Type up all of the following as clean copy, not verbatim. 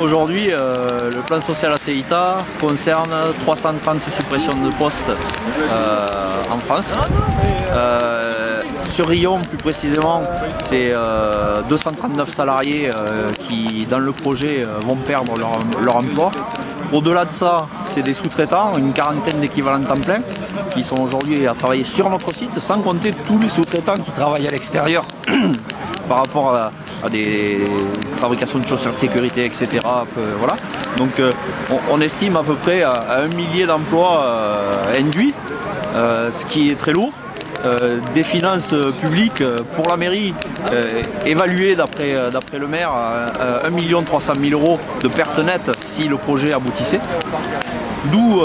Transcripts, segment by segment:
Aujourd'hui, le plan social ACEITA concerne 330 suppressions de postes en France. Sur Riom, plus précisément, c'est 239 salariés qui, dans le projet, vont perdre leur emploi. Au-delà de ça, c'est des sous-traitants, une quarantaine d'équivalents temps plein, qui sont aujourd'hui à travailler sur notre site, sans compter tous les sous-traitants qui travaillent à l'extérieur par rapport à des fabrications de chaussures de sécurité, etc. Voilà. Donc on estime à peu près à 1 millier d'emplois induits, ce qui est très lourd. Des finances publiques pour la mairie évaluées d'après le maire à 1 300 000 € de pertes nettes si le projet aboutissait. D'où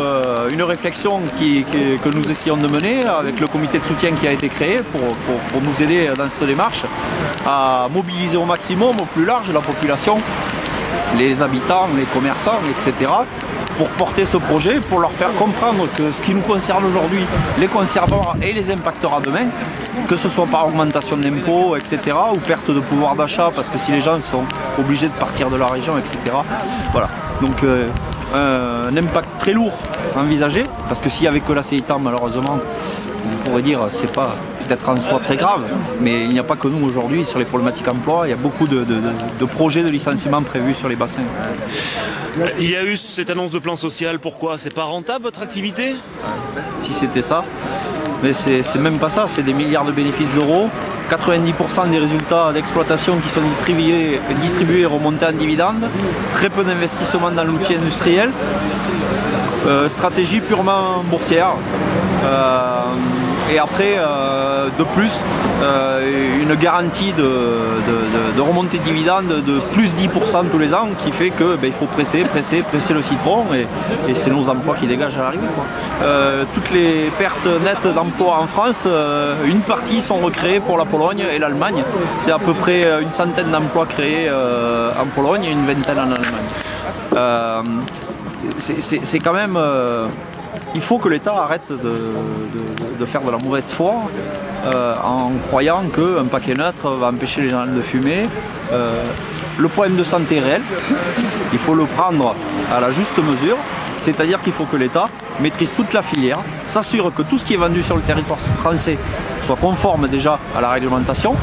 une réflexion que nous essayons de mener avec le comité de soutien qui a été créé pour nous aider dans cette démarche à mobiliser au maximum, au plus large, la population, les habitants, les commerçants, etc. pour porter ce projet, pour leur faire comprendre que ce qui nous concerne aujourd'hui les concernera et les impactera demain, que ce soit par augmentation d'impôts, etc. ou perte de pouvoir d'achat, parce que si les gens sont obligés de partir de la région, etc. Voilà. Donc un impact très lourd envisagé, parce que s'il n'y avait que la CEITA, malheureusement, on pourrait dire c'est pas peut-être en soi très grave, mais il n'y a pas que nous aujourd'hui sur les problématiques emploi, il y a beaucoup de projets de licenciement prévus sur les bassins. Il y a eu cette annonce de plan social, pourquoi? C'est pas rentable votre activité? Si c'était ça, mais c'est même pas ça, c'est des milliards de bénéfices d'euros, 90% des résultats d'exploitation qui sont distribués et remontés en dividendes, très peu d'investissement dans l'outil industriel, stratégie purement boursière. Et après, de plus, une garantie de remontée de dividendes de plus 10% tous les ans qui fait que il faut presser le citron et c'est nos emplois qui dégagent à l'arrivée. Toutes les pertes nettes d'emplois en France, une partie sont recréées pour la Pologne et l'Allemagne. C'est à peu près une centaine d'emplois créés en Pologne et une vingtaine en Allemagne. C'est quand même... il faut que l'État arrête de faire de la mauvaise foi en croyant qu'un paquet neutre va empêcher les gens de fumer. Le problème de santé est réel, il faut le prendre à la juste mesure, c'est-à-dire qu'il faut que l'État maîtrise toute la filière, s'assure que tout ce qui est vendu sur le territoire français soit conforme déjà à la réglementation,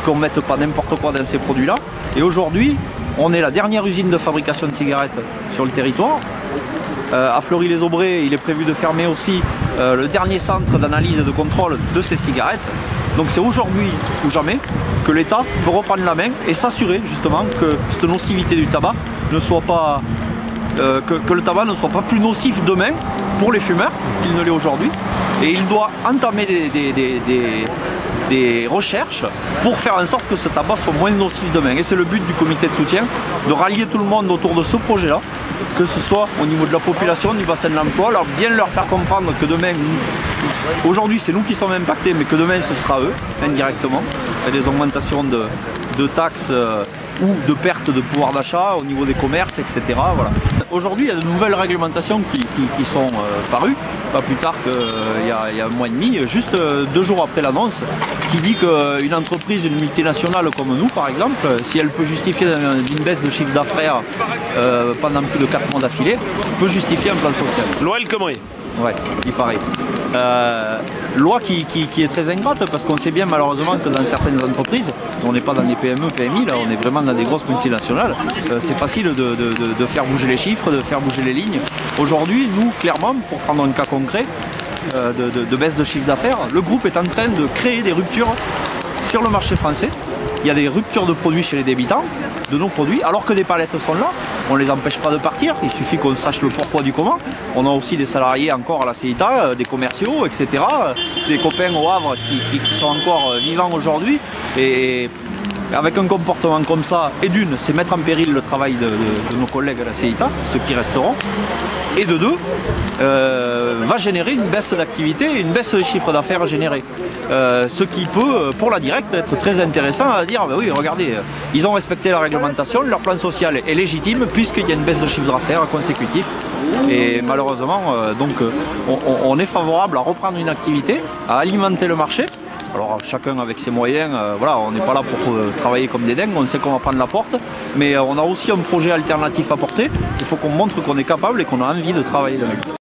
qu'on ne mette pas n'importe quoi dans ces produits-là. Et aujourd'hui, on est la dernière usine de fabrication de cigarettes sur le territoire. À Fleury-les-Aubrais, il est prévu de fermer aussi le dernier centre d'analyse et de contrôle de ces cigarettes. Donc c'est aujourd'hui ou jamais que l'État peut reprendre la main et s'assurer justement que cette nocivité du tabac ne soit pas... que le tabac ne soit pas plus nocif demain pour les fumeurs qu'il ne l'est aujourd'hui. Et il doit entamer des recherches pour faire en sorte que ce tabac soit moins nocif demain. Et c'est le but du comité de soutien, de rallier tout le monde autour de ce projet-là, que ce soit au niveau de la population, du bassin de l'emploi, bien leur faire comprendre que demain, aujourd'hui c'est nous qui sommes impactés, mais que demain ce sera eux, indirectement. Il y a des augmentations de taxes ou de perte de pouvoir d'achat au niveau des commerces, etc. Voilà. Aujourd'hui, il y a de nouvelles réglementations qui sont parues, pas plus tard qu'il y a un mois et demi, juste 2 jours après l'annonce, qui dit qu'une entreprise, une multinationale comme nous par exemple, si elle peut justifier d'une baisse de chiffre d'affaires pendant plus de 4 mois d'affilée, peut justifier un plan social. Loi El Khomri. Ouais, il paraît. Loi qui est très ingrate parce qu'on sait bien malheureusement que dans certaines entreprises, on n'est pas dans des PME, PMI, là on est vraiment dans des grosses multinationales, c'est facile de faire bouger les chiffres, de faire bouger les lignes. Aujourd'hui, nous, clairement, pour prendre un cas concret de baisse de chiffre d'affaires, le groupe est en train de créer des ruptures sur le marché français. Il y a des ruptures de produits chez les débitants, de nos produits, alors que des palettes sont là. On ne les empêche pas de partir, il suffit qu'on sache le pourquoi du comment. On a aussi des salariés encore à la CEITA, des commerciaux, etc. Des copains au Havre qui sont encore vivants aujourd'hui. Et avec un comportement comme ça, et d'une, c'est mettre en péril le travail de nos collègues à la CEITA, ceux qui resteront. Et de deux, va générer une baisse d'activité et une baisse de chiffre d'affaires généré. Ce qui peut, pour la directe, être très intéressant à dire, ben oui, regardez, ils ont respecté la réglementation, leur plan social est légitime puisqu'il y a une baisse de chiffre d'affaires consécutif. Et malheureusement, donc, on est favorable à reprendre une activité, à alimenter le marché, Alors chacun avec ses moyens, voilà, on n'est pas là pour travailler comme des dingues, on sait qu'on va prendre la porte, mais on a aussi un projet alternatif à porter. Il faut qu'on montre qu'on est capable et qu'on a envie de travailler dedans.